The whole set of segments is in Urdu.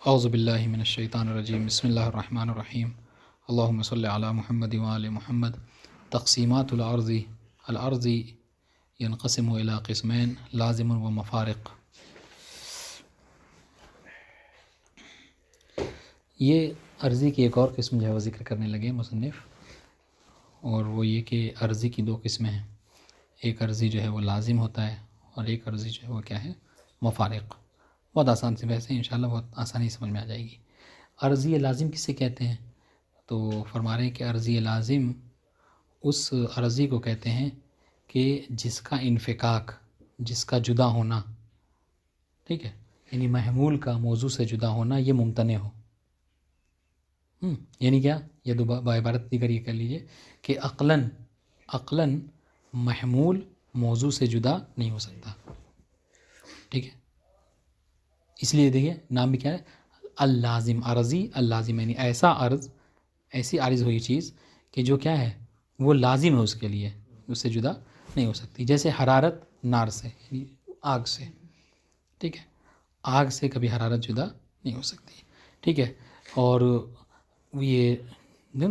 اعوذ باللہ من الشیطان الرجیم بسم اللہ الرحمن الرحیم اللہم صلی علی محمد وآل محمد۔ تقسیمات الارض ينقسم الى قسمین لازم و مفارق۔ یہ عرضی کی ایک اور قسم جو ہے وہ ذکر کرنے لگے مصنف، اور وہ یہ کہ عرضی کی دو قسمیں ہیں، ایک عرضی جو ہے وہ لازم ہوتا ہے اور ایک عرضی جو ہے وہ کیا ہے، مفارق۔ بہت آسان سے ویسے انشاءاللہ بہت آسانی سمجھ میں آ جائے گی۔ عرضی لازم کسے کہتے ہیں؟ تو فرما رہے ہیں کہ عرضی لازم اس عرضی کو کہتے ہیں کہ جس کا انفکاک، جس کا جدا ہونا، ٹھیک ہے، یعنی محمول کا موضوع سے جدا ہونا یہ ممتنع ہو۔ یعنی کیا؟ یہ بعبارت دیگر یہ کہہ لیجئے کہ عقلاً محمول موضوع سے جدا نہیں ہو سکتا، ٹھیک ہے۔ اس لیے دیکھیے نام بھی کیا ہے، اللازم، عرضی اللازم، یعنی ایسی عارض ہوئی چیز کہ جو کیا ہے وہ لازم ہے اس کے لیے، اس سے جدا نہیں ہو سکتی۔ جیسے حرارت نار سے، یعنی آگ سے، ٹھیک ہے، آگ سے کبھی حرارت جدا نہیں ہو سکتی، ٹھیک ہے۔ اور یہ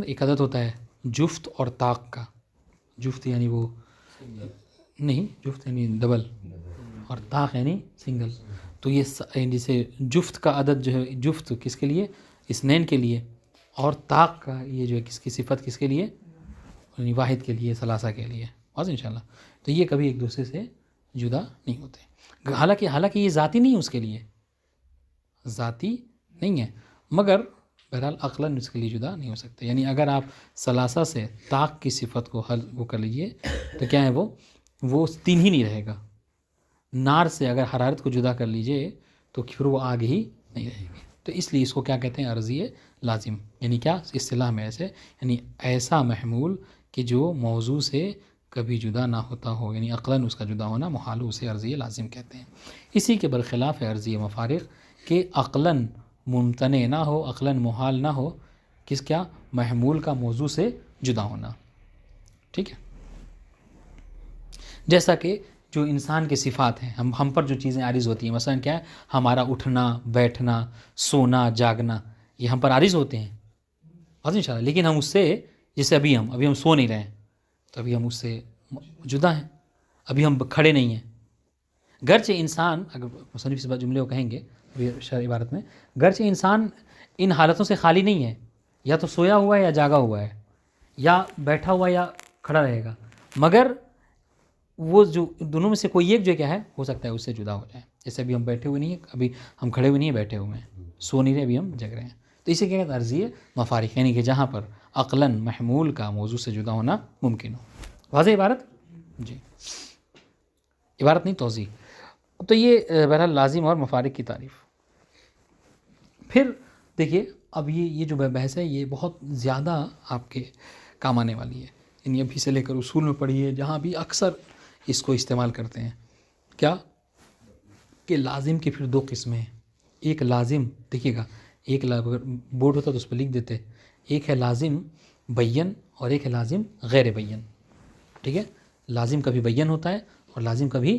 ایک عدد ہوتا ہے جفت اور طاق کا، جفت یعنی وہ نہیں، جفت یعنی ڈبل اور طاق یعنی سنگل۔ تو یہ جیسے جفت کا عدد جو ہے، جفت کس کے لیے؟ اثنین کے لیے، اور طاق کا یہ جو ہے کس کی صفت کس کے لیے؟ یعنی واحد کے لیے، ثلاثہ کے لیے، واضح انشاءاللہ۔ تو یہ کبھی ایک دوسرے سے جدا نہیں ہوتے، حالانکہ یہ ذاتی نہیں ہے، اس کے لیے ذاتی نہیں ہے، مگر بہرحال عقلاً اس کے لیے جدا نہیں ہو سکتے۔ یعنی اگر آپ ثلاثہ سے طاق کی صفت کو وہ کر لیجئے تو کیا ہے، وہ تین ہی نہیں رہے گا۔ نار سے اگر حرارت کو جدا کر لیجئے تو پھر وہ آگ ہی نہیں رہے گی۔ تو اس لیے اس کو کیا کہتے ہیں، عرضی لازم، یعنی کیا اصطلاح میں ایسے، یعنی ایسا محمول کہ جو موضوع سے کبھی جدا نہ ہوتا ہو، یعنی عقلاً اس کا جدا ہونا محال ہو، اسے عرضی لازم کہتے ہیں۔ اسی کے برخلاف ہے عرضی مفارق کہ عقلاً ممتنع نہ ہو، عقلاً محال نہ ہو، کیا محمول کا موضوع سے جدا ہونا، ٹھیک ہے۔ جیسا کہ جو انسان کے صفات ہیں، ہم پر جو چیزیں عارض ہوتی ہیں، مثلا کیا ہے، ہمارا اٹھنا بیٹھنا، سونا جاگنا، یہ ہم پر عارض ہوتے ہیں، واضح انشاءاللہ، لیکن ہم اس سے، جیسے ابھی ہم سو نہیں رہے ہیں تو ابھی ہم اس سے جدا ہیں، ابھی ہم کھڑے نہیں ہیں۔ گرچہ انسان، اگر مصنف اس جملے کو کہیں گے شرعی عبارت میں، گرچہ انسان ان حالتوں سے خالی نہیں ہے، یا تو سویا ہوا ہے یا جاگا ہوا ہے، یا بیٹھا ہوا یا کھڑا رہے گا، مگر وہ جو دونوں میں سے کوئی ایک جو کیا ہے، ہو سکتا ہے اس سے جدا ہو جائے۔ جیسے ابھی ہم بیٹھے ہوئے نہیں ہیں، ابھی ہم کھڑے ہوئے نہیں ہیں، بیٹھے ہوئے ہیں، سو نہیں رہے، ابھی ہم جگ رہے ہیں۔ تو اسے کیا کہتے ہیں، عرضی مفارق، یعنی کہ جہاں پر عقلاً محمول کا موضوع سے جدا ہونا ممکن ہو۔ واضح عبارت؟ جی، عبارت نہیں، توضیح۔ تو یہ بہرحال لازم اور مفارق کی تعریف۔ پھر دیکھیے اب یہ جو بحث ہے یہ بہت زیادہ آپ کے کام آنے والی ہے، یعنی ابھی سے لے کر اصول میں پڑھیے، جہاں بھی اکثر اس کو استعمال کرتے ہیں، کیا کہ لازم کی پھر دو قسمیں ہیں۔ ایک لازم، دیکھیے گا، ایک بورڈ ہوتا تو اس پہ لکھ دیتے، ایک ہے لازم بین اور ایک ہے لازم غیر بین، ٹھیک ہے۔ لازم کبھی بین ہوتا ہے اور لازم کبھی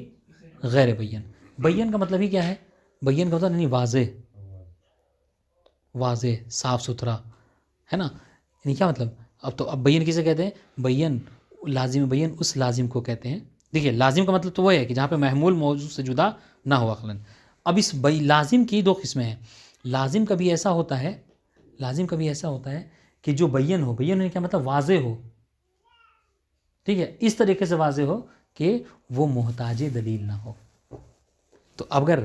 غیر بین۔ بین کا مطلب ہی کیا ہے؟ بین کا مطلب یعنی واضح صاف ستھرا، ہے نا، یعنی کیا مطلب؟ اب بین کسے کہتے ہیں؟ بین، لازم بین اس لازم کو کہتے ہیں۔ دیکھیے لازم کا مطلب تو وہ ہے کہ جہاں پہ محمول موضوع سے جدا نہ ہو عقلاً۔ اب اس لازم کی دو قسمیں ہیں۔ لازم کبھی ایسا ہوتا ہے کہ جو بین ہو، بین ہونے کا مطلب واضح ہو، ٹھیک ہے، اس طریقے سے واضح ہو کہ وہ محتاج دلیل نہ ہو۔ تو اگر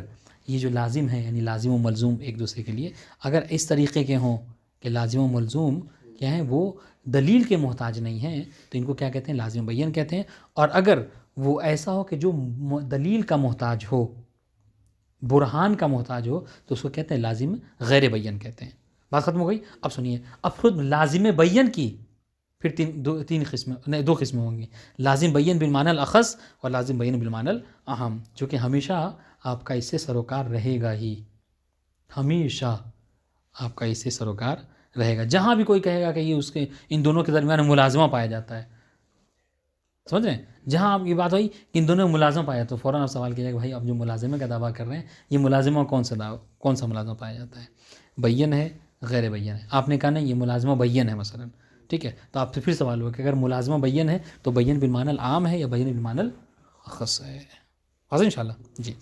یہ جو لازم ہے، یعنی لازم و ملزوم ایک دوسرے کے لیے اگر اس طریقے کے ہوں کہ لازم و ملزوم کیا ہیں، وہ دلیل کے محتاج نہیں ہیں، تو ان کو کیا کہتے ہیں؟ لازم بین کہتے ہیں۔ اور اگر وہ ایسا ہو کہ جو دلیل کا محتاج ہو، برہان کا محتاج ہو، تو اس کو کہتے ہیں لازم غیر بین کہتے ہیں۔ بات ختم ہو گئی۔ اب سنیے، اب خود لازم بین کی پھر دو قسمیں ہوں گی، لازم بین بالمعنی الاخص اور لازم بین بالمعنی الاہم، جو کہ ہمیشہ آپ کا اس سے سروکار رہے گا ہی، ہمیشہ آپ کا اس سے سروکار رہے گا۔ جہاں بھی کوئی کہے گا کہ یہ اس کے ان دونوں کے درمیان ملازمہ پایا جاتا ہے، سمجھ رہے ہیں؟ جہاں آپ کی بات ہوئی کہ ان دونوں میں ملازمہ پایا تو فوراً آپ سوال کیجیے کہ بھائی آپ جو ملازمہ کا دعویٰ کر رہے ہیں یہ ملازمہ کون سا ملازمہ پایا جاتا ہے؟ بین ہے غیر بین ہے؟ آپ نے کہا نہیں یہ ملازمہ بین ہے مثلا، ٹھیک ہے، تو آپ سے پھر سوال ہوا کہ اگر ملازمہ بین ہے تو بین بالمعنی العام ہے یا بین بالمعنی الاخص ہے؟ واضح انشاءاللہ؟ جی،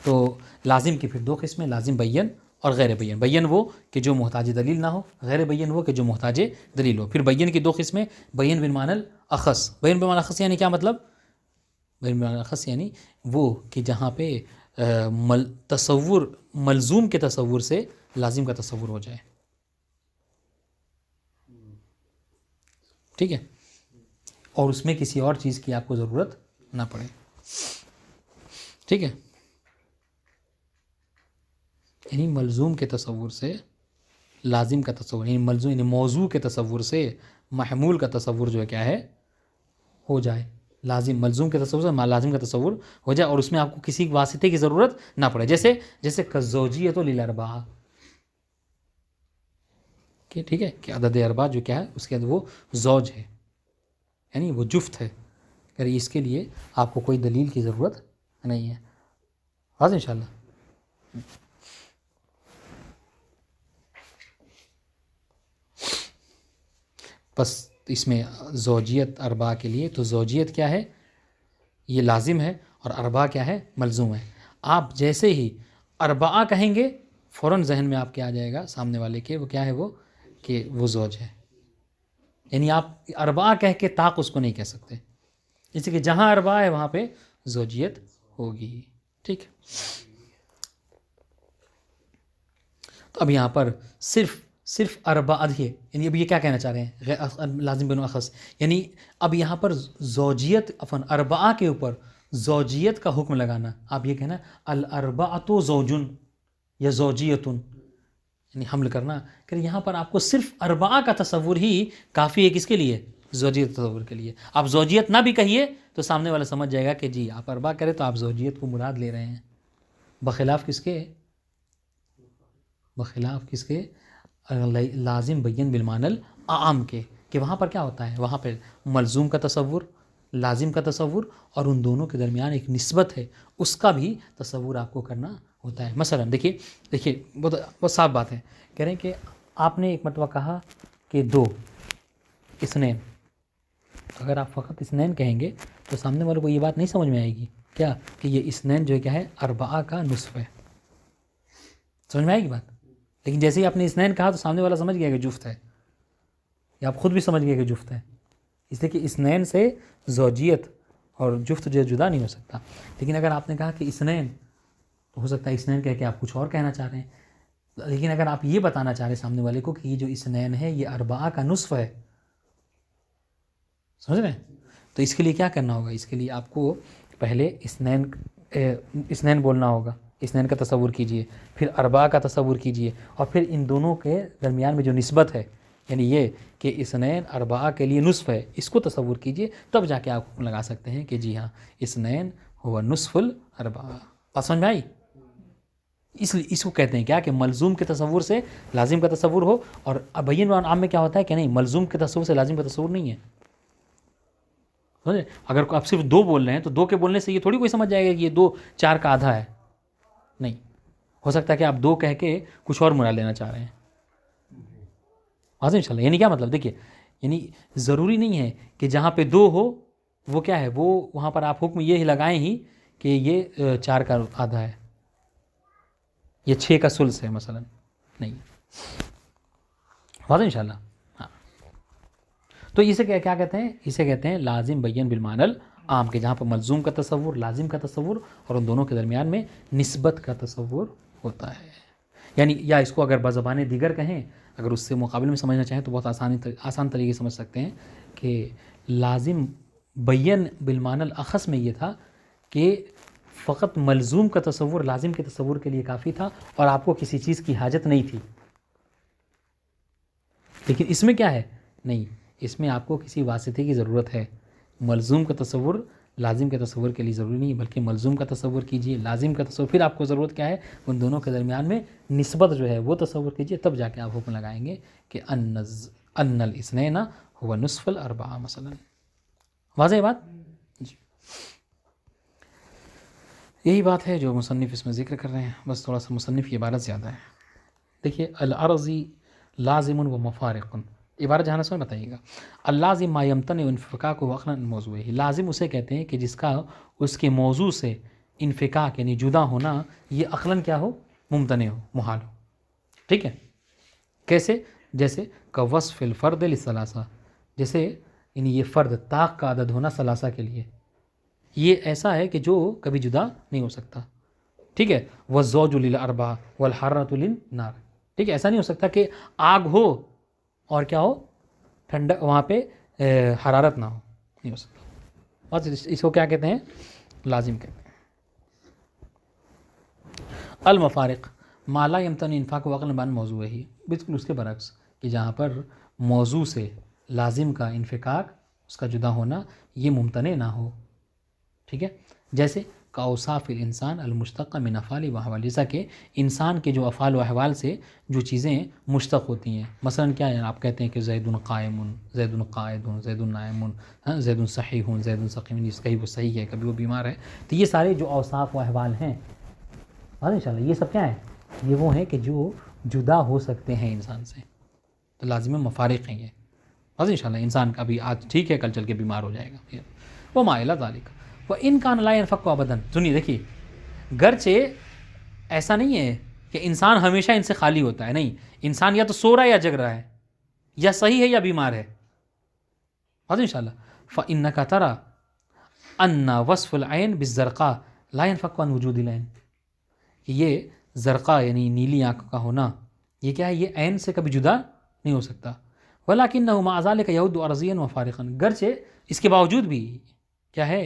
تو لازم کی پھر دو قسمیں، لازم بین اور غیر بین۔ بین وہ کہ جو محتاج دلیل نہ ہو، غیر بین وہ کہ جو محتاج دلیل ہو۔ پھر بین کی دو قسمیں، بین بالمعنی الاخص۔ بین بالمعنی الاخص یعنی کیا مطلب؟ بین بالمعنی الاخص یعنی وہ کہ جہاں پہ تصور ملزوم کے تصور سے لازم کا تصور ہو جائے، ٹھیک ہے، اور اس میں کسی اور چیز کی آپ کو ضرورت نہ پڑے، ٹھیک ہے، یعنی ملزوم کے تصور سے لازم کا تصور، یعنی ملزوم یعنی موضوع کے تصور سے محمول کا تصور جو ہے کیا ہے، ہو جائے، لازم ملزوم کے تصور سے لازم کا تصور ہو جائے اور اس میں آپ کو کسی واسطے کی ضرورت نہ پڑے، جیسے کالزوجیۃ للاربعہ، کہ ٹھیک ہے کہ عدد اربعہ جو کیا ہے اس کے وہ زوج ہے، یعنی وہ جفت ہے، کہ اس کے لیے آپ کو کوئی دلیل کی ضرورت نہیں ہے۔ واضح انشاءاللہ؟ بس اس میں زوجیت اربعہ کے لیے، تو زوجیت کیا ہے؟ یہ لازم ہے اور اربعہ کیا ہے؟ ملزوم ہے۔ آپ جیسے ہی اربعہ کہیں گے فوراً ذہن میں آپ کے آ جائے گا سامنے والے کے وہ کیا ہے، وہ کہ وہ زوج ہے، یعنی آپ اربعہ کہہ کے طاق اس کو نہیں کہہ سکتے، اس لیے کہ جہاں اربعہ ہے وہاں پہ زوجیت ہوگی، ٹھیک۔ تو اب یہاں پر صرف اربعہ ہے، یعنی اب یہ کیا کہنا چاہ رہے ہیں لازم بن اخص، یعنی اب یہاں پر زوجیت اربعہ کے اوپر زوجیت کا حکم لگانا، آپ یہ کہنا الاربعۃ زوجن یا زوجیتن، یعنی حمل کرنا، کہ یہاں پر آپ کو صرف اربعہ کا تصور ہی کافی ہے، کس کے لیے؟ زوجیت تصور کے لیے۔ آپ زوجیت نہ بھی کہیے تو سامنے والا سمجھ جائے گا کہ جی آپ اربعہ کریں تو آپ زوجیت کو مراد لے رہے ہیں، بخلاف کس کے؟ بخلاف کس کے؟ لازم بین بالمعنی العام کے، کہ وہاں پر کیا ہوتا ہے، وہاں پہ ملزوم کا تصور، لازم کا تصور اور ان دونوں کے درمیان ایک نسبت ہے، اس کا بھی تصور آپ کو کرنا ہوتا ہے۔ مثلا دیکھیے بہت صاف بات ہے، کہہ رہے ہیں کہ آپ نے ایک مرتبہ کہا کہ دو اثنین، اگر آپ فقط اثنین کہیں گے تو سامنے والے کو یہ بات نہیں سمجھ میں آئے گی، کیا کہ یہ اثنین جو ہے کیا ہے، اربعہ کا نصف ہے، سمجھ میں آئے گی بات؟ لیکن جیسے ہی آپ نے اثنین کہا تو سامنے والا سمجھ گیا کہ جفت ہے، یا آپ خود بھی سمجھ گئے کہ جفت ہے، اس لیے کہ اثنین سے زوجیت اور جفت جو جدا نہیں ہو سکتا۔ لیکن اگر آپ نے کہا کہ اثنین، تو ہو سکتا ہے اثنین کہہ کے آپ کچھ اور کہنا چاہ رہے ہیں، لیکن اگر آپ یہ بتانا چاہ رہے ہیں سامنے والے کو کہ یہ جو اثنین ہے یہ اربعہ کا نصف ہے، سمجھ رہے ہیں؟ تو اس کے لیے کیا کرنا ہوگا، اس کے لیے آپ کو پہلے اثنین بولنا ہوگا، اثنین کا تصور کیجئے، پھر اربعہ کا تصور کیجئے، اور پھر ان دونوں کے درمیان میں جو نسبت ہے، یعنی یہ کہ اثنین اربعہ کے لیے نصف ہے، اس کو تصور کیجئے، تب جا کے آپ حکم لگا سکتے ہیں کہ جی ہاں اثنین ہوا نصف الاربعہ۔ بات سمجھ میں آئی؟ اس کو کہتے ہیں کیا کہ ملزوم کے تصور سے لازم کا تصور ہو، اور بین عام میں کیا ہوتا ہے کہ نہیں، ملزوم کے تصور سے لازم کا تصور نہیں ہے، سمجھے؟ اگر آپ صرف دو بول رہے ہیں تو دو کے بولنے سے یہ تھوڑی کوئی سمجھ جائے گا کہ یہ دو چار کا آدھا ہے، نہیں، ہو سکتا ہے کہ آپ دو کہہ کے کچھ اور مراد لینا چاہ رہے ہیں، واضح انشاءاللہ؟ یعنی کیا مطلب، دیکھیے یعنی ضروری نہیں ہے کہ جہاں پہ دو ہو وہ کیا ہے، وہ وہاں پر آپ حکم یہ لگائیں ہی کہ یہ چار کا آدھا ہے، یہ 6 کا ثلث ہے مثلا، نہیں، واضح انشاءاللہ؟ ہاں، تو اسے کیا کہتے ہیں، اسے کہتے ہیں لازم بین بالمعنی العام کے، جہاں پر ملزوم کا تصور، لازم کا تصور اور ان دونوں کے درمیان میں نسبت کا تصور ہوتا ہے، یعنی یا اس کو اگر بزبان دیگر کہیں، اگر اس سے مقابل میں سمجھنا چاہیں تو بہت آسان طریقے سے سمجھ سکتے ہیں کہ لازم بین بالمعنی الاخص میں یہ تھا کہ فقط ملزوم کا تصور لازم کے تصور کے لیے کافی تھا اور آپ کو کسی چیز کی حاجت نہیں تھی، لیکن اس میں کیا ہے، نہیں، اس میں آپ کو کسی واسطے کی ضرورت ہے، ملزوم کا تصور لازم کے تصور کے لیے ضروری نہیں، بلکہ ملزوم کا تصور کیجئے، لازم کا تصور، پھر آپ کو ضرورت کیا ہے، ان دونوں کے درمیان میں نسبت جو ہے وہ تصور کیجئے، تب جا کے آپ حکم لگائیں گے کہ ان الاثنین هو نصف الاربعہ مثلا۔ واضح ہے بات جی. یہی بات ہے جو مصنف اس میں ذکر کر رہے ہیں، بس تھوڑا سا مصنف کی عبارت زیادہ ہے. دیکھیے الارضی لازم و مفارق، عبارت جہاں سمجھ بتائیے گا. اللازم ما یمتنع انفکاک و عقلا موضوع ہے. لازم اسے کہتے ہیں کہ جس کا اس کے موضوع سے انفکاک یعنی جدا ہونا یہ عقلاً کیا ہو، ممتنع ہو، محال ہو. ٹھیک ہے، کیسے؟ جیسے کہ وصف الفرد للثلاثہ، جیسے یعنی یہ فرد طاق کا عدد ہونا ثلاثہ کے لیے یہ ایسا ہے کہ جو کبھی جدا نہیں ہو سکتا. ٹھیک ہے، والزوج للاربعہ والحرۃ للنار. ٹھیک ہے، ایسا نہیں ہو سکتا کہ آگ ہو اور کیا ہو، ٹھنڈا وہاں پہ حرارت نہ ہو، نہیں ہو سکتا. اور اس کو کیا کہتے ہیں؟ لازم کہتے ہیں. المفارق ما لا يمتنع انفاق وعقل بان موضوع ہی، بالکل اس کے برعکس کہ جہاں پر موضوع سے لازم کا انفکاک اس کا جدا ہونا یہ ممتنع نہ ہو. ٹھیک ہے، جیسے اوصاف الانسان المشتقہ من افعال و احوال، جیسا کہ انسان کے جو افعال و احوال سے جو چیزیں مشتق ہوتی ہیں. مثلا کیا ہے، آپ کہتے ہیں کہ زید قائم، زید قاعد، زید نائم، زید صحیح، زید سقیم، کبھی وہ صحیح ہے کبھی وہ بیمار ہے. تو یہ سارے جو اوصاف و احوال ہیں انشاءاللہ یہ سب کیا ہیں، یہ وہ ہیں کہ جو جدا ہو سکتے ہیں انسان سے. تو لازم مفارق ہیں یہ. انشاءاللہ انسان کا بھی آج ٹھیک ہے کل چل کے بیمار ہو جائے گا. وہ مائلہ ذالک وہ ان کا لا ينفك ابدا. سنیے دیکھیے، گرچہ ایسا نہیں ہے کہ انسان ہمیشہ ان سے خالی ہوتا ہے، نہیں، انسان یا تو سو رہا ہے یا جگ رہا ہے، یا صحیح ہے یا بیمار ہے. انشاءاللہ فإنك ترى ان وصف العين بالزرقاء لا ينفك عن وجود العين، کہ یہ زرقاء یعنی نیلی آنکھ کا ہونا یہ کیا ہے، یہ عین سے کبھی جدا نہیں ہو سکتا. ولكنه مع ذلك يعد عرضيا وفارقا، گرچہ اس کے باوجود بھی کیا ہے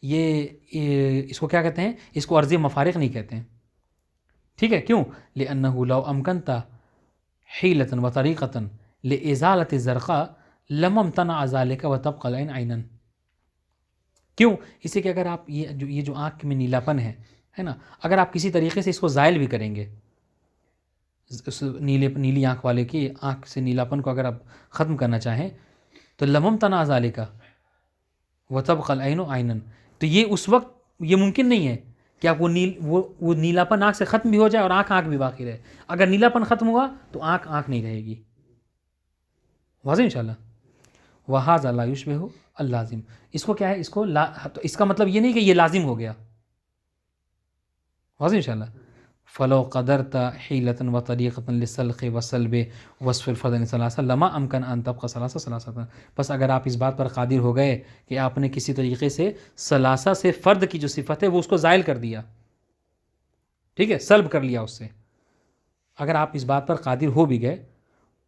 یہ اس کو کیا کہتے ہیں، اس کو عرضی مفارق نہیں کہتے ہیں. ٹھیک ہے، کیوں؟ لأنه لو امكنت حيلة وطريقة لإزالة الزرقاء لم امتنع ذلك وتبقى العين عينا. کیوں؟ اسی کہ اگر آپ یہ جو آنکھ میں نیلاپن ہے نا، اگر آپ کسی طریقے سے اس کو زائل بھی کریں گے، اس نیلی آنکھ والے کی آنکھ سے نیلاپن کو اگر آپ ختم کرنا چاہیں تو لم امتنع ذلك وتبقى العين عينا، تو یہ اس وقت یہ ممکن نہیں ہے کہ آپ وہ نیلاپن آنکھ سے ختم بھی ہو جائے اور آنکھ بھی باقی رہے. اگر نیلاپن ختم ہوا تو آنکھ نہیں رہے گی. واضح انشاءاللہ. وَهَذَا لَا يُشْبِهُ اللازم، اس کو کیا ہے، اس کو تو اس کا مطلب یہ نہیں کہ یہ لازم ہو گیا. واضح انشاءاللہ. فلو قدرت حیلة وطریقة للسلخ وسلب وصف الفرد ثلاثة لما امکن ان تبقى ثلاثة. بس اگر آپ اس بات پر قادر ہو گئے کہ آپ نے کسی طریقے سے ثلاثہ سے فرد کی جو صفت ہے وہ اس کو زائل کر دیا، ٹھیک ہے، سلب کر لیا اس سے، اگر آپ اس بات پر قادر ہو بھی گئے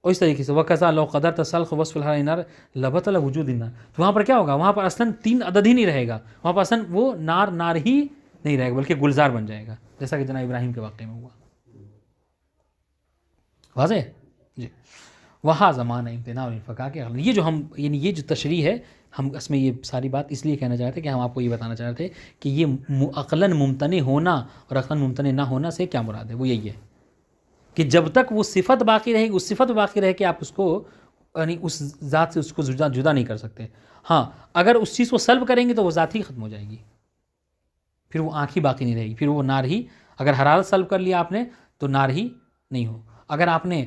اور اس طریقے سے وَكَذَا لَوْ قَدَرْتَ سَلْخ وَصْفِ النَّارِ لَبَطَلَ وُجُودِ النَّارِ، تو وہاں پر کیا ہوگا، وہاں پر اصلاً 3 عدد ہی نہیں رہے گا، وہاں پر اصلاً وہ نار ہی نہیں رہے گا بلکہ گلزار بن جائے گا، جیسا کہ جناب ابراہیم کے واقعے میں ہوا. واضح جی. وہاں زمانہ امتناع الانفکاک کے یہ جو ہم یعنی یہ جو تشریح ہے، ہم اس میں یہ ساری بات اس لیے کہنا چاہتے ہیں کہ ہم آپ کو یہ بتانا چاہتے ہیں کہ یہ عقلاً ممتنع ہونا اور عقلاً ممتنع نہ ہونا سے کیا مراد ہے. وہ یہی ہے کہ جب تک وہ صفت باقی رہے گی، اس صفت باقی رہے کہ آپ اس کو یعنی اس ذات سے اس کو جدا نہیں کر سکتے. ہاں اگر اس چیز کو سلب کریں گے تو وہ ذات ہی ختم ہو جائے گی، پھر وہ آنکھ ہی باقی نہیں رہے گی، پھر وہ نار ہی، اگر حرارت سلب کر لیا آپ نے تو نار ہی نہیں ہو، اگر آپ نے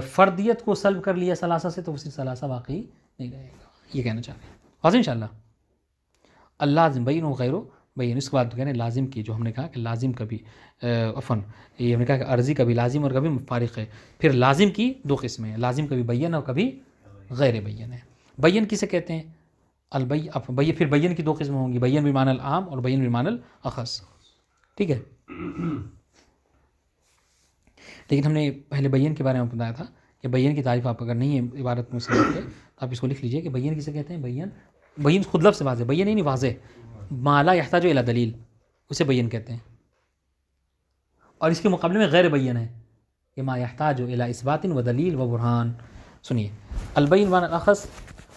فردیت کو سلب کر لیا ثلاثہ سے تو وہ صرف ثلاثہ باقی نہیں رہے گا. یہ کہنا چاہ رہے ہیں. واضح انشاءاللہ. اللازم بین و غیر بین، اس کے بعد کہنے لازم کی جو ہم نے کہا کہ لازم کبھی یہ ہم نے کہا کہ عرضی کبھی لازم اور کبھی فارق ہے. پھر لازم کی 2 قسمیں ہیں، لازم کبھی بین اور کبھی غیر بین ہے. بین کسے کہتے ہیں؟ پھر بین کی 2 قسمیں ہوں گی، بین بمعنی العام اور بین بمعنی الاخص. ٹھیک ہے، لیکن ہم نے پہلے بین کے بارے میں بتایا تھا کہ بین کی تعریف آپ اگر نہیں ہے عبارت میں سمجھتے تو آپ اس کو لکھ لیجئے کہ بین کسے کہتے ہیں. بین خود لفظ سے واضح، بین نہیں واضح، ما لا یحتاج الی دلیل، اسے بین کہتے ہیں. اور اس کے مقابلے میں غیر بین ہے کہ ما یحتاج الی اثبات و دلیل و برہان. سنیے، البین بمعنی الاخص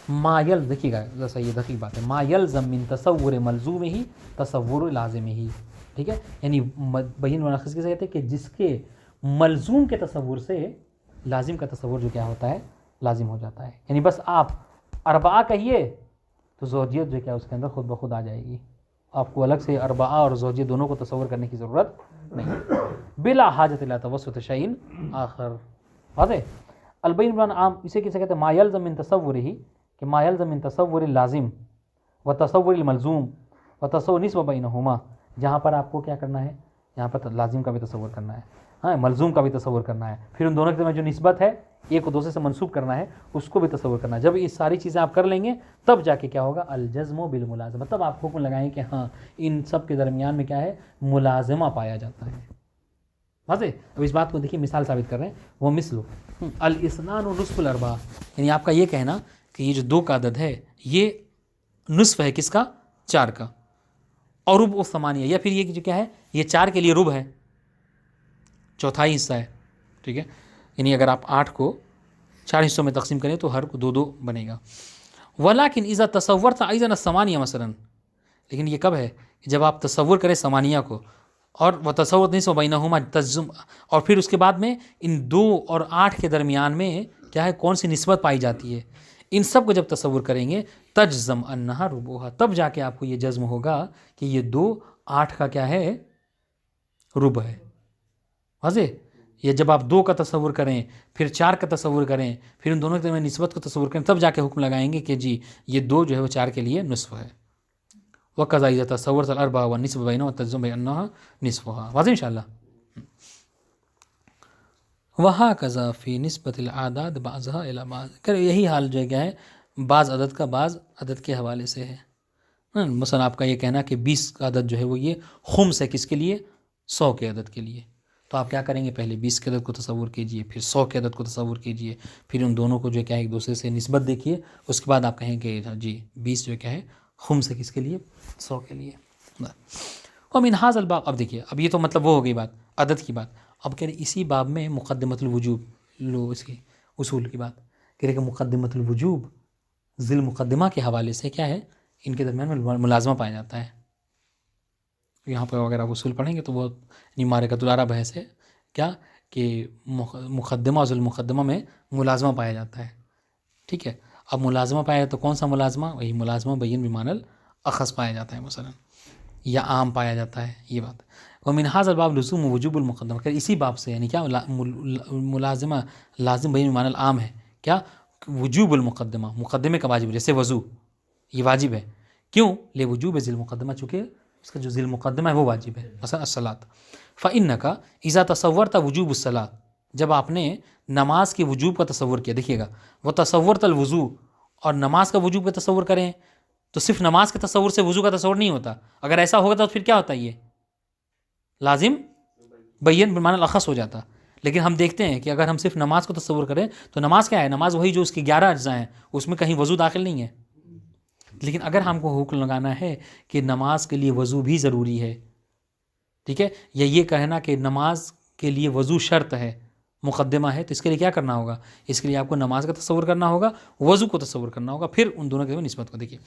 ما یلزم، دیکھیے گا ذرا یہ دقیق بات ہے، ما یلزم من تصور ملزوم ہی تصور لازم ہی. ٹھیک ہے، یعنی بین بمعنی الاخص کسے کہتے ہیں کہ جس کے ملزوم کے تصور سے لازم کا تصور جو کیا ہوتا ہے، لازم ہو جاتا ہے. یعنی بس آپ اربعہ کہیے تو زوجیت جو کیا اس کے اندر خود بخود آ جائے گی. آپ کو الگ سے اربعہ اور زوجیت دونوں کو تصور کرنے کی ضرورت نہیں. بلا حاجت الی توسط شیء آخر. واضح. البین بمعنی عام اسے کسے کہتے ہیں؟ ما یلزم من تصورہ، کہ ما یلزم من تصور اللازم و تصور الملزوم و تصور نسبہ بینہما. جہاں پر آپ کو کیا کرنا ہے؟ یہاں پر لازم کا بھی تصور کرنا ہے، ہاں ملزوم کا بھی تصور کرنا ہے، پھر ان دونوں کے درمیان جو نسبت ہے ایک کو دوسرے سے منسوب کرنا ہے اس کو بھی تصور کرنا ہے. جب یہ ساری چیزیں آپ کر لیں گے تب جا کے کیا ہوگا؟ الجزم بالملازمہ. تب آپ حکم لگائیں کہ ہاں ان سب کے درمیان میں کیا ہے؟ ملازمہ پایا جاتا ہے. واضح. اب اس بات کو دیکھیے مثال ثابت کر رہے ہیں. وہ مثل الاثنان و نصف الاربعہ، یعنی آپ کا یہ کہنا کہ یہ جو 2 کا عدد ہے یہ نصف ہے کس کا؟ 4 کا. اور ربع ثمانیہ، یا پھر یہ جو کیا ہے؟ یہ 4 کے لیے ربع ہے، چوتھائی حصہ ہے. ٹھیک ہے، یعنی اگر آپ 8 کو 4 حصوں میں تقسیم کریں تو ہر کو 2 2 بنے گا. ولیکن اذا تصورت ایضا الثمانیہ مثلا، لیکن یہ کب ہے؟ جب آپ تصور کریں ثمانیہ کو، اور وہ تصور نصف بینہما تجزم، اور پھر اس کے بعد میں ان 2 اور 8 کے درمیان میں کیا ہے؟ کون سی نسبت پائی جاتی ہے؟ ان سب کو جب تصور کریں گے تجزم انہا ربعہا، تب جا کے آپ کو یہ جزم ہوگا کہ یہ 2 8 کا کیا ہے؟ ربع ہے. واضح. یہ جب آپ 2 کا تصور کریں، پھر 4 کا تصور کریں، پھر ان دونوں کے درمیان نسبت کو تصور کریں، تب جا کے حکم لگائیں گے کہ جی یہ 2 جو ہے وہ 4 کے لیے نصف ہے. وَقَضَا إِذَا تَصَوَّرْتَ الْأَرْبَعَ وَالنِّصْفَ بَيْنَهُمَا وَتَجْزُمُ بِأَنَّهَا نِصْفُهَا. واضح انشاءاللہ. وَهَكَذَا فِي نِسْبَةِ الْأَعْدَادِ بَعْضُهَا إِلَى بَعْضٍ. یہی حال جو ہے کیا ہے؟ بعض عدد کا بعض عدد کے حوالے سے ہے. مثلا آپ کا یہ کہنا کہ 20 کا عدد جو ہے وہ یہ خمس ہے کس کے لیے؟ 100 کے عدد کے لیے. تو آپ کیا کریں گے؟ پہلے 20 کے عدد کو تصور کیجئے، پھر 100 کے عدد کو تصور کیجئے، پھر ان دونوں کو جو کیا ہے ایک دوسرے سے نسبت دیکھیے. اس کے بعد آپ کہیں کہ جی 20 جو کیا ہے خمس ہے کس کے لیے؟ 100 کے لیے. ومن ھذا الباب، اب دیکھیے اب یہ تو مطلب وہ ہو گئی بات عدد کی بات. اب کہہ رہے اسی باب میں مقدمۃ الوجوب، لو اس کی اصول کی بات کہہ رہے کہ مقدمۃ الوجوب ذیل مقدمہ کے حوالے سے کیا ہے؟ ان کے درمیان میں ملازمہ پایا جاتا ہے. یہاں پر اگر آپ اصول پڑھیں گے تو بہت مارکۃ العرب بحث ہے کیا کہ مقدمہ اور ذیل مقدمہ میں ملازمہ پایا جاتا ہے. ٹھیک ہے. اب ملازمہ پایا جاتا تو کون سا ملازمہ؟ وہی ملازمہ بین بمعنی الاخص پایا جاتا ہے مثلا، یا عام پایا جاتا ہے. یہ بات. ومن ھذا الباب لزوم وجوب المقدمہ، کہ اسی باب سے یعنی کیا ملازمہ لازم بین بمعنی العام ہے کیا؟ وجوب المقدمہ، مقدمے کا واجب، جیسے وضو یہ واجب ہے. کیوں؟ لوجوب ذیل مقدمہ، چونکہ اس کا جو ذیل مقدمہ ہے وہ واجب ہے. مثلا الصلاۃ. فإنک اذا تصورت وجوب الصلاۃ، جب آپ نے نماز کے وجوب کا تصور کیا، دیکھیے گا وہ تصورت الوضو، اور نماز کا وجوب کا تصور کریں تو صرف نماز کے تصور سے وضو کا تصور نہیں ہوتا. اگر ایسا ہوگا تو پھر کیا ہوتا ہے؟ یہ لازم بین بمعنی الاخص ہو جاتا. لیکن ہم دیکھتے ہیں کہ اگر ہم صرف نماز کو تصور کریں تو نماز کیا ہے؟ نماز وہی جو اس کے 11 اجزاء ہیں، اس میں کہیں وضو داخل نہیں ہے. لیکن اگر ہم کو حکم لگانا ہے کہ نماز کے لیے وضو بھی ضروری ہے، ٹھیک ہے، یا یہ کہنا کہ نماز کے لیے وضو شرط ہے، مقدمہ ہے، تو اس کے لیے کیا کرنا ہوگا؟ اس کے لیے آپ کو نماز کا تصور کرنا ہوگا، وضو کو تصور کرنا ہوگا، پھر ان دونوں کے نسبت کو دیکھیے.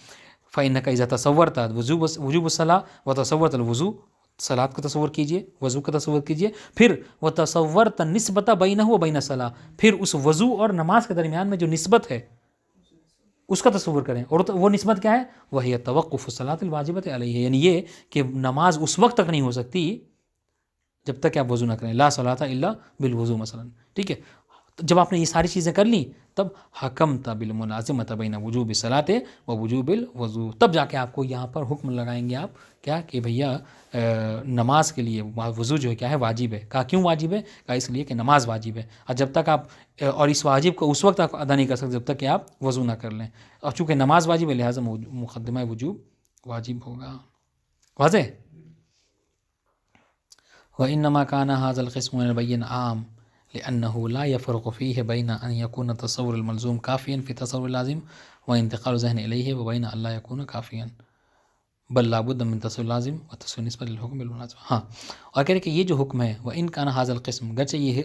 فإنک اذا تصورت وجوب الصلاۃ وتصورت الوضو، صلاۃ کا تصور کیجئے، وضو کا تصور کیجئے، پھر وتصورت النسبۃ بینہ و بین الصلاۃ، پھر اس وضو اور نماز کے درمیان میں جو نسبت ہے اس کا تصور کریں. اور وہ نسبت کیا ہے؟ وہی توقف الصلاۃ الواجبۃ علیہ، یعنی یہ کہ نماز اس وقت تک نہیں ہو سکتی جب تک کہ آپ وضو نہ کریں. لا صلاۃ الا بالوضو مثلا. ٹھیک ہے. جب آپ نے یہ ساری چیزیں کر لیں تب حکمت بالملازمۃ بین وجوب الصلاۃ و وجوب الوضو، تب جا کے آپ کو یہاں پر حکم لگائیں گے آپ کیا کہ بھیا نماز کے لیے وضو جو ہے کیا ہے؟ واجب ہے. کہا کیوں واجب ہے؟ کہا اس لیے کہ نماز واجب ہے، اور جب تک آپ اور اس واجب کو اس وقت آپ ادا نہیں کر سکتے جب تک کہ آپ وضو نہ کر لیں، اور چونکہ نماز واجب ہے لہٰذا مقدمہ وجوب واجب ہوگا. واضح. وإنما كان هذا القسم من البين عام لأنه لا يفرق فيه بين أن يكون التصور الملزوم كافيا في التصور اللازم وانتقال ذهن إليه وبين أن لا يكون كافيا بل لابد من تصور لازم وتصور نسبة للحكم بالملازمة. ہاں، اور کہہ رہے کہ یہ جو حکم ہے وإن كان هذا القسم، گرچہ یہ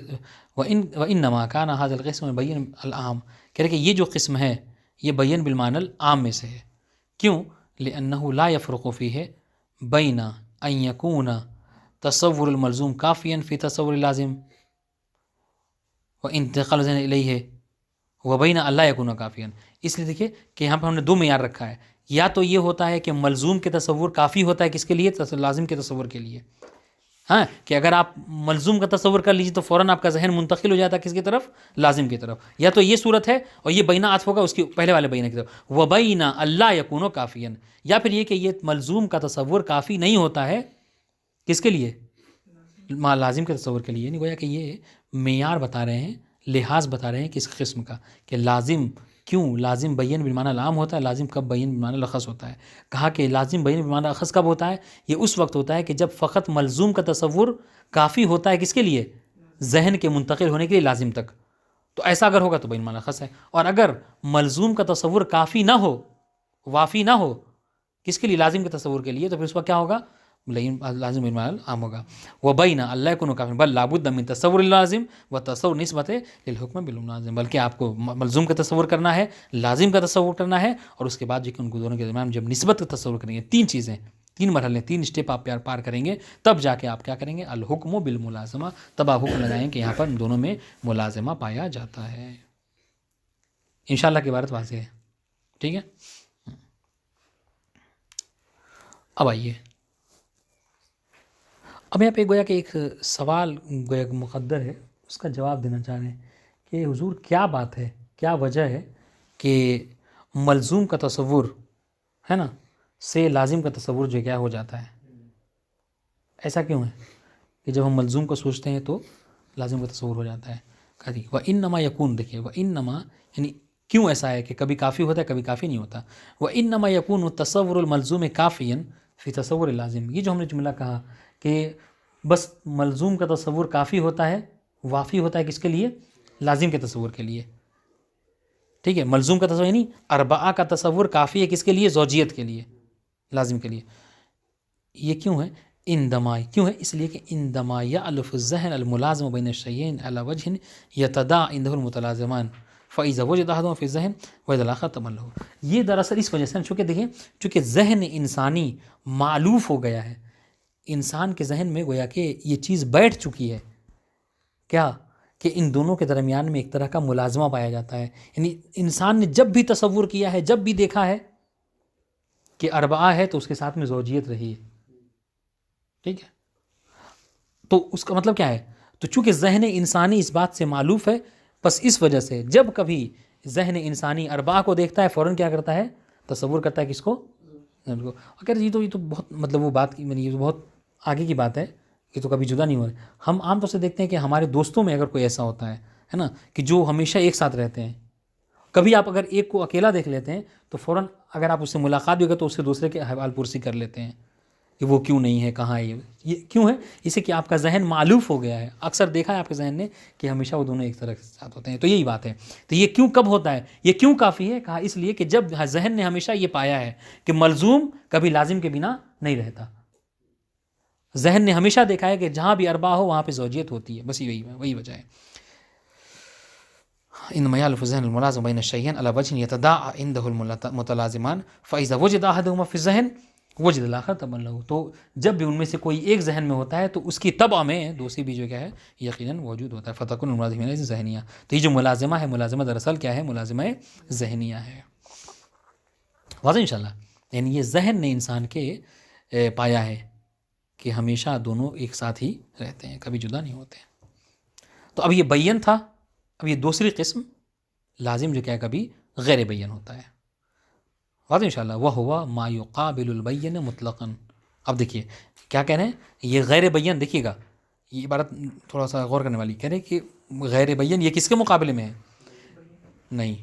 وإنما كان هذا القسم البين العام، کہہ رہے کہ یہ جو قسم ہے یہ بین بالمعنی العام میں سے ہے. کیوں؟ لأنه لا يفرق فيه بين أن يكون تصور الملزوم کافیا فی تصور اللازم و انتقال ذہن الیہ و بین اللہ یکون کافیا. اس لیے دیکھیے کہ یہاں پہ ہم نے 2 معیار رکھا ہے، یا تو یہ ہوتا ہے کہ ملزوم کے تصور کافی ہوتا ہے کس کے لیے؟ لازم کے تصور کے لیے. ہاں کہ اگر آپ ملزوم کا تصور کر لیجیے تو فوراً آپ کا ذہن منتقل ہو جاتا ہے کس کی طرف؟ لازم کی طرف. یا تو یہ صورت ہے اور یہ بینہ عطف ہوگا اس کی پہلے والے بینہ کی طرف، وبینہ اللہ یکون کافیا. یا پھر یہ کہ یہ ملزوم کا تصور کافی نہیں ہوتا ہے کس کے لیے؟ لازم کے تصور کے لیے. نہیں گویا کہ یہ معیار بتا رہے ہیں، لحاظ بتا رہے ہیں کس قسم کا، کہ لازم کیوں لازم بین بالمعنی لام ہوتا ہے، لازم کب بین بالمعنی لخص ہوتا ہے. کہا کہ لازم بین بالمعنی لخص کب ہوتا ہے؟ یہ اس وقت ہوتا ہے کہ جب فقط ملزوم کا تصور کافی ہوتا ہے کس کے لیے؟ ذہن کے منتقل ہونے کے لیے لازم تک. تو ایسا اگر ہوگا تو بین بالمعنی لخص ہے. اور اگر ملزوم کا تصور کافی نہ ہو، وافی نہ ہو کس کے لیے؟ لازم کے تصور کے لیے، تو پھر اس وقت کیا ہوگا؟ لازم بالمعنی عام ہوگا. وبینہ اللہ یکون کافیا بل لابد من تصور اللازم و تصور نسبت للحکم بالملازم. بلکہ آپ کو ملزوم کا تصور کرنا ہے، لازم کا تصور کرنا ہے، اور اس کے بعد ان کو دونوں کے درمیان جب نسبت کا تصور کریں گے، تین چیزیں، تین مرحلے، تین اسٹیپ آپ پار کریں گے، تب جا کے آپ کیا کریں گے؟ الحکم بالملازمہ، تب آپ حکم لگائیں کہ یہاں پر ان دونوں میں ملازمہ پایا جاتا ہے. انشاءاللہ کی عبارت واضح ہے. ٹھیک ہے. اب آئیے، اب یہاں پہ گویا کہ ایک سوال گویا کہ مقدر ہے، اس کا جواب دینا چاہ رہے ہیں کہ حضور کیا بات ہے، کیا وجہ ہے کہ ملزوم کا تصور ہے نا سے لازم کا تصور جو کیا ہو جاتا ہے؟ ایسا کیوں ہے کہ جب ہم ملزوم کو سوچتے ہیں تو لازم کا تصور ہو جاتا ہے؟ کہا وہ انما یکون، دیکھیے وہ انما یعنی کیوں ایسا ہے کہ کبھی کافی ہوتا ہے کبھی کافی نہیں ہوتا. وہ انما یکون تصور الملزوم کافیا فی تصور لازم. یہ جو ہم نے جملہ کہا کہ بس ملزوم کا تصور کافی ہوتا ہے، وافی ہوتا ہے کس کے لیے؟ لازم کے تصور کے لیے. ٹھیک ہے. ملزوم کا تصور یعنی اربعہ کا تصور کافی ہے کس کے لیے؟ زوجیت کے لیے، لازم کے لیے. یہ کیوں ہے؟ اندما کیوں ہے؟ اس لیے کہ اندما یألف الذہن الملازم بین الشیئین علی وجہ یتداعی عنده المتلازمان فَإِذَا وَجَدَ أَحَدُهُمَا فِي الذَّهْنِ وَإِذَا الْآخَرُ تَمَلَّهُ. یہ دراصل اس وجہ سے چونکہ دیکھیں چونکہ ذہن انسانی معلوف ہو گیا ہے، انسان کے ذہن میں گویا کہ یہ چیز بیٹھ چکی ہے کیا کہ ان دونوں کے درمیان میں ایک طرح کا ملازمہ پایا جاتا ہے. یعنی انسان نے جب بھی تصور کیا ہے، جب بھی دیکھا ہے کہ اربعہ ہے تو اس کے ساتھ میں زوجیت رہی ہے. ٹھیک ہے. تو اس کا مطلب کیا ہے؟ تو چونکہ ذہن انسانی اس بات سے معلوف ہے، بس اس وجہ سے جب کبھی ذہن انسانی اربعہ کو دیکھتا ہے فوراً کیا کرتا ہے؟ تصور کرتا ہے کس کو؟ اگر یہ تو بہت مطلب وہ بات یہ تو بہت آگے کی بات ہے، یہ تو کبھی جدا نہیں ہو رہے. ہم عام طور سے دیکھتے ہیں کہ ہمارے دوستوں میں اگر کوئی ایسا ہوتا ہے نا کہ جو ہمیشہ ایک ساتھ رہتے ہیں، کبھی آپ اگر ایک کو اکیلا دیکھ لیتے ہیں تو فوراً اگر آپ اس سے ملاقات بھی ہوگا تو اس سے دوسرے کے حوال پرسی کر لیتے ہیں کہ وہ کیوں نہیں ہے، کہاں ہے. یہ کیوں ہے؟ اسے کہ آپ کا ذہن معلوف ہو گیا ہے. اکثر دیکھا ہے آپ کے ذہن نے کہ ہمیشہ وہ دونوں ایک طرح کے ساتھ ہوتے ہیں. تو یہی بات ہے. تو یہ کیوں کب ہوتا ہے؟ یہ کیوں کافی ہے؟ کہا اس لیے کہ جب ذہن نے ہمیشہ یہ پایا ہے کہ ملزوم کبھی لازم کے بنا نہیں رہتا. ذہن نے ہمیشہ دیکھا ہے کہ جہاں بھی اربعہ ہو وہاں پہ زوجیت ہوتی ہے. بس وہی وجہ ہے. انما یألف الذہن الملازم بین الشیئین علی وجہ یتداعی عنده المتلازمان فاذا وجد احدهما فی الذہن وجد الآخر طبعا له. تو جب بھی ان میں سے کوئی ایک ذہن میں ہوتا ہے تو اس کی طبع میں دوسری بھی جو کیا ہے یقیناً موجود ہوتا ہے. فتکون الملازمین ذہنیہ. تو یہ جو ملازمہ ہے، ملازمہ دراصل کیا ہے؟ ملازمہ ذہنیہ ہے. واضح انشاءاللہ. یعنی یہ ذہن نے انسان کے پایا ہے کہ ہمیشہ دونوں ایک ساتھ ہی رہتے ہیں، کبھی جدا نہیں ہوتے. تو اب یہ بین تھا. اب یہ دوسری قسم لازم جو کیا ہے کبھی غیر بین ہوتا ہے. واضح انشاءاللہ. وَهُوَ مَا يُقَابِلُ الْبَيِّنَ مُطْلَقًا. اب دیکھیے کیا کہہ رہے ہیں؟ یہ غیر بین، دیکھیے گا یہ عبارت تھوڑا سا غور کرنے والی. کہہ رہے ہیں کہ غیر بین یہ کس کے مقابلے میں ہے؟ نہیں،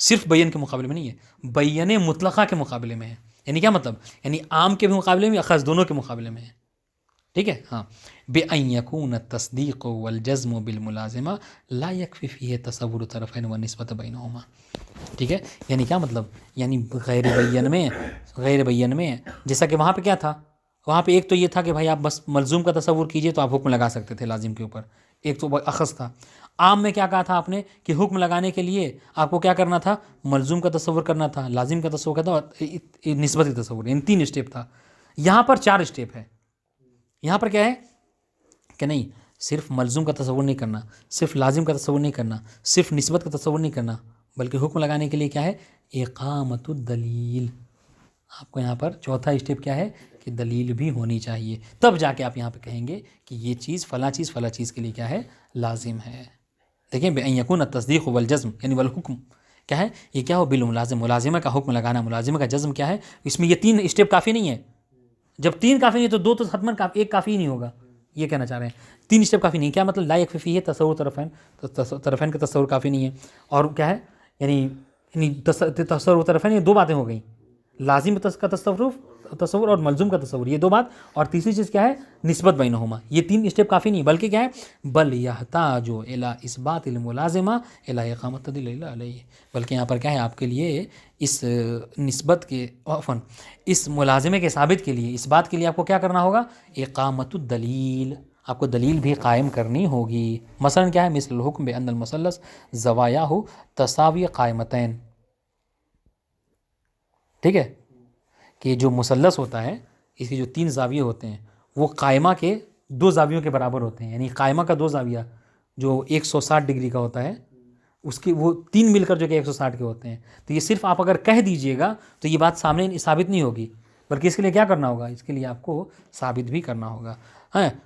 صرف بین کے مقابلے میں نہیں ہے، بین مطلقہ کے مقابلے میں ہے. یعنی کیا مطلب؟ یعنی عام کے بھی مقابلے میں، خاص دونوں کے مقابلے میں ہے. ٹھیک ہے. ہاں. بِأَن يَكُونَ التَّصْدِيقُ وَالْجَزْمُ بِالْمُلَازِمَةِ لَا يَكْفِي فِيهِ تَصَوُّرُ طَرَفَيْنِ وَالنِّسْبَةَ بَيْنَهُمَا. ٹھیک ہے. یعنی کیا مطلب؟ یعنی غیر بین میں جیسا کہ وہاں پہ کیا تھا؟ وہاں پہ ایک تو یہ تھا کہ بھائی آپ بس ملزوم کا تصور کیجئے تو آپ حکم لگا سکتے تھے لازم کے اوپر. ایک تو اخذ تھا. عام میں کیا کہا تھا آپ نے کہ حکم لگانے کے لیے آپ کو کیا کرنا تھا؟ ملزوم کا تصور کرنا تھا، لازم کا تصور کرنا تھا اور نسبتی تصور. ان تین اسٹیپ تھا. یہاں پر 4 اسٹیپ ہے. یہاں پر کیا ہے کہ نہیں صرف ملزوم کا تصور نہیں کرنا، صرف لازم کا تصور نہیں کرنا، صرف نسبت کا تصور نہیں کرنا، بلکہ حکم لگانے کے لیے کیا ہے؟ اقامت الدلیل. آپ کو یہاں پر چوتھا اسٹیپ کیا ہے کہ دلیل بھی ہونی چاہیے، تب جا کے آپ یہاں پہ کہیں گے کہ یہ چیز فلاں چیز کے لیے کیا ہے لازم ہے۔ دیکھیں بأن یکون التصدیق والجزم یعنی والحکم کیا ہے، یہ کیا ہو بالملازم، ملازمہ کا حکم لگانا، ملازمہ کا جزم کیا ہے، اس میں یہ 3 اسٹیپ کافی نہیں ہے۔ جب 3 کافی نہیں تو 2 تو حتماً ایک کافی نہیں ہوگا، یہ کہنا چاہ رہے ہیں 3 اسٹیپ کافی نہیں۔ کیا مطلب لا یکفی فیہ تصور طرفین، تو طرفین کا تصور کافی نہیں ہے، اور کیا ہے یعنی تصور طرفین، یہ 2 باتیں ہو گئیں، لازم کا تصور اور ملزوم کا تصور، یہ 2 بات، اور تیسری چیز کیا ہے نسبت بینہما، یہ 3 اسٹیپ کافی نہیں، بلکہ کیا ہے بل یحتاج الی اثبات الملازمہ الی اقامۃ الدلیل علیہ، بلکہ یہاں پر کیا ہے آپ کے لیے اس نسبت کے عفواً اس ملازمے کے ثابت کے لیے، اس بات کے لیے آپ کو کیا کرنا ہوگا اقامۃ الدلیل، آپ کو دلیل بھی قائم کرنی ہوگی۔ مثلا کیا ہے مثل الحکم بان المثلث زوایاہ تساوی قائمتین، ٹھیک ہے کہ جو مثلث ہوتا ہے اس کے جو 3 زاویے ہوتے ہیں وہ قائمہ کے 2 زاویوں کے برابر ہوتے ہیں، یعنی قائمہ کا 2 زاویہ جو 160 ڈگری کا ہوتا ہے اس کی وہ 3 مل کر جو کہ 160 کے ہوتے ہیں، تو یہ صرف آپ اگر کہہ دیجئے گا تو یہ بات سامنے ثابت نہیں ہوگی، بلکہ اس کے لیے کیا کرنا ہوگا، اس کے لیے آپ کو ثابت بھی کرنا ہوگا۔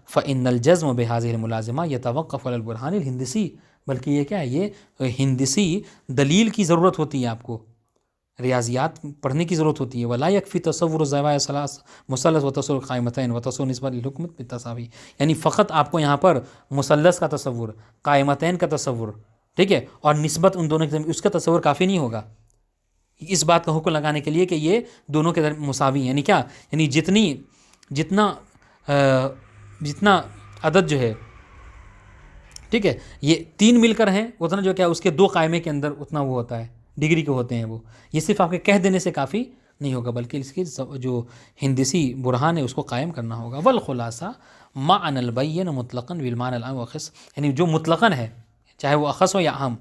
فإن الجزم بهذه الملازمہ يتوقف على البرهان الہندسی، بلکہ یہ کیا ہے یہ ہندسی دلیل کی ضرورت ہوتی ہے، آپ کو ریاضیات پڑھنے کی ضرورت ہوتی ہے۔ ولا یکفی تصور الزوایہ ثلاث مثلث و تصور قائمتین و تصور نسبت للحکم بالتساوی، یعنی فقط آپ کو یہاں پر مثلث کا تصور، قائمتین کا تصور، ٹھیک ہے، اور نسبت ان دونوں کے اس کا تصور کافی نہیں ہوگا اس بات کا حکم لگانے کے لیے کہ یہ دونوں کے مساوی ہیں، یعنی کیا، یعنی جتنا عدد جو ہے، ٹھیک ہے، یہ 3 مل کر ہیں اتنا جو کیا اس کے 2 قائمے کے اندر اتنا وہ ہوتا ہے ڈگری کے ہوتے ہیں، وہ یہ صرف آپ کے کہہ دینے سے کافی نہیں ہوگا، بلکہ اس کی جو ہندسی برہان ہے اس کو قائم کرنا ہوگا۔ والخلاصہ معنی البین مطلقاً بالمعنی العام واخص، یعنی جو مطلقاً ہے چاہے وہ اخص ہو یا عام،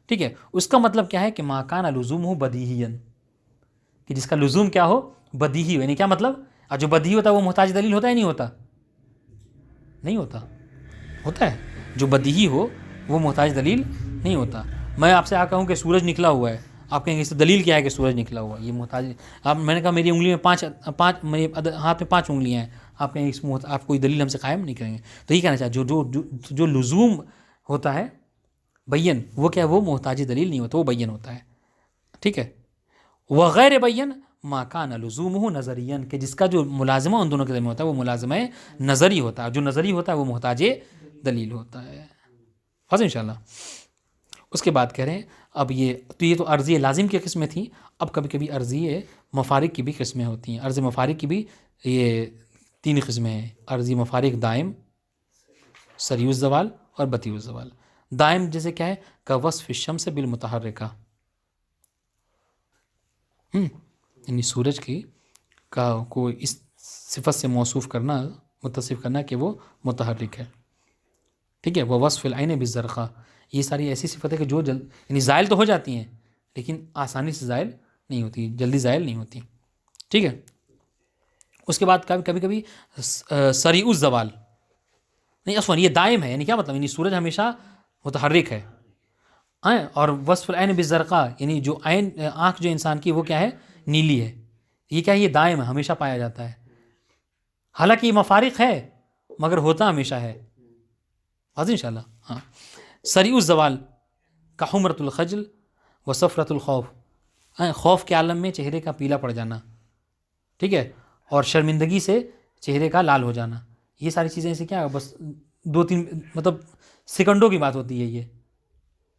ٹھیک ہے، اس کا مطلب کیا ہے کہ ما کان لزومہ بدیہیا، کہ جس کا لزوم کیا ہو بدیہی ہو، یعنی کیا مطلب، اور جو بدیہی ہوتا ہے وہ محتاج دلیل ہوتا ہے نہیں ہوتا، نہیں ہوتا، ہوتا ہے، جو بدیہی ہو وہ محتاج دلیل نہیں ہوتا۔ میں آپ سے کہوں کہ سورج نکلا ہوا ہے، آپ کہیں گے اس سے دلیل کیا ہے کہ سورج نکلا ہوا ہے، یہ محتاج، میں نے کہا میری انگلی میں 5 میرے ہاتھ میں 5 انگلیاں ہیں، آپ کہیں اس آپ کوئی دلیل ہم سے قائم نہیں کریں گے، تو یہ کہنا چاہے جو لزوم ہوتا ہے بین، وہ کیا ہے وہ محتاج دلیل نہیں ہوتا، وہ بین ہوتا ہے، ٹھیک ہے۔ وغیر بین ما کان لزومہ نظریا، کہ جس کا جو ملازمہ ان دونوں کے درمیان ہوتا ہے وہ ملازمہ نظری ہوتا ہے، جو نظری ہوتا ہے وہ محتاج دلیل ہوتا ہے۔ فاضل انشاءاللہ اس کے بعد کہہ رہے ہیں اب یہ تو عرضی لازم کی قسمیں تھیں، اب کبھی کبھی عرضی مفارق کی بھی قسمیں ہوتی ہیں۔ عرض مفارق کی بھی یہ 3 قسمیں ہیں، عرضی مفارق دائم، سریع الزوال اور بطیء الزوال۔ دائم جیسے کیا ہے کا وصف الشمس بالمتحرکہ، یعنی سورج کی کو اس صفت سے موصوف کرنا، متصف کرنا کہ وہ متحرک ہے، ٹھیک ہے۔ وہ وصف العین بالزرقاء، یہ ساری ایسی صفت ہے کہ جو یعنی زائل تو ہو جاتی ہیں لیکن آسانی سے زائل نہیں ہوتی، جلدی زائل نہیں ہوتی، ٹھیک ہے۔ اس کے بعد کبھی کبھی سریع الزوال، نہیں عفواً یہ دائم ہے، یعنی کیا مطلب، یعنی سورج ہمیشہ متحرک ہے، اور وصف العین بالزرقاء یعنی جو آنکھ جو انسان کی وہ کیا ہے نیلی ہے، یہ کیا ہے یہ دائم ہے، ہمیشہ پایا جاتا ہے، حالانکہ یہ مفارق ہے مگر ہوتا ہمیشہ ہے۔ واضح انشاءاللہ، ہاں۔ سریع الزوال کا حمرۃ الخجل و صفرۃ الخوف، خوف کے عالم میں چہرے کا پیلا پڑ جانا، ٹھیک ہے، اور شرمندگی سے چہرے کا لال ہو جانا، یہ ساری چیزیں ایسے کیا بس 2-3 مطلب سیکنڈوں کی بات ہوتی ہے، یہ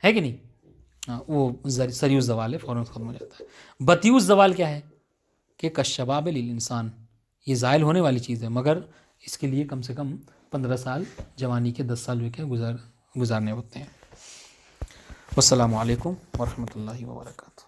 ہے کہ نہیں، ہاں وہ سریع الزوال ہے، فوراً ختم ہو جاتا ہے۔ بطیء الزوال کیا ہے کہ کالشباب للانسان، یہ زائل ہونے والی چیز ہے مگر اس کے لیے کم سے کم 15 سال، جوانی کے 10 سال جو کہ گزارنے ہوتے ہیں۔ والسلام علیکم ورحمۃ اللہ وبرکاتہ۔